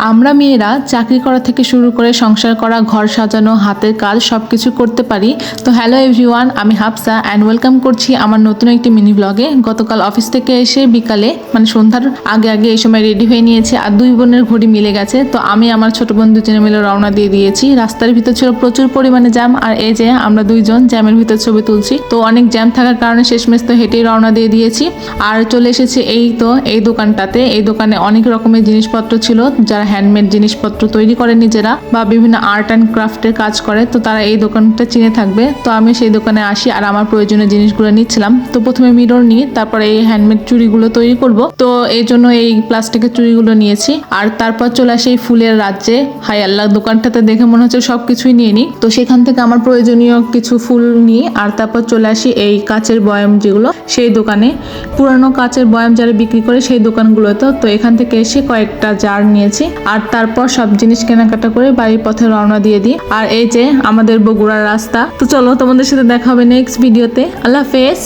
আমরা মেয়েরা চাকরি করা থেকে শুরু করে সংসার করা, ঘর সাজানো, হাতের কাজ সবকিছু করতে পারি। তো হ্যালো এভরিওয়ান, আমি হাফসা অ্যান্ড ওয়েলকাম করছি আমার নতুন একটি মিনি ব্লগে। গতকাল অফিস থেকে এসে বিকালে সন্ধ্যার আগে এই সময় রেডি হয়ে নিয়েছি আর দুই বোনের ঘড়ি মিলে গেছে। তো আমি আমার ছোট বোন দুজনে মিলে রওনা দিয়ে দিয়েছি। রাস্তার ভিতর ছিল প্রচুর পরিমাণে জ্যাম, আর এই যে আমরা দুইজন জ্যামের ভিতর ছবি তুলছি। তো অনেক জ্যাম থাকার কারণে শেষমেশ তো হেঁটেই রওনা দিয়ে দিয়েছি আর চলে এসেছি এই দোকানটাতে। এই দোকানে অনেক রকমের জিনিসপত্র ছিল, যারা হ্যান্ডমেড জিনিসপত্র তৈরি করে নিজেরা বা বিভিন্ন আর্ট অ্যান্ড ক্রাফটের কাজ করে, তো তারা এই দোকানটা চিনে থাকবে। তো আমি সেই দোকানে আসি আর আমার প্রয়োজনীয় জিনিসগুলো নিচ্ছিলাম। তো প্রথমে মিরর নিই, তারপরে এই হ্যান্ডমেড চুড়িগুলো তৈরি করব। তো এই জন্য এই প্লাস্টিকের চুড়িগুলো নিয়েছি আর তারপর চলে আসি এই ফুলের রাজ্যে। হাই আল্লাহ, দোকানটাতে দেখে মনে হচ্ছে সবকিছুই নিয়ে নিই। তো সেখান থেকে আমার প্রয়োজনীয় কিছু ফুল নিই আর তারপর চলে আসি এই কাচের বয়াম যেগুলো, সেই দোকানে। পুরানো কাচের বয়াম যারা বিক্রি করে সেই দোকানগুলোতে। তো এখান থেকে এসে কয়েকটা জার নিয়েছি আর তারপর সব জিনিস কেনাকাটা করে বাড়ির পথে রওনা দিয়ে দিই। আর এই যে আমাদের বগুড়ার রাস্তা। তো চলো, তোমাদের সাথে দেখা হবে নেক্সট ভিডিওতে। আল্লাহ হাফেজ।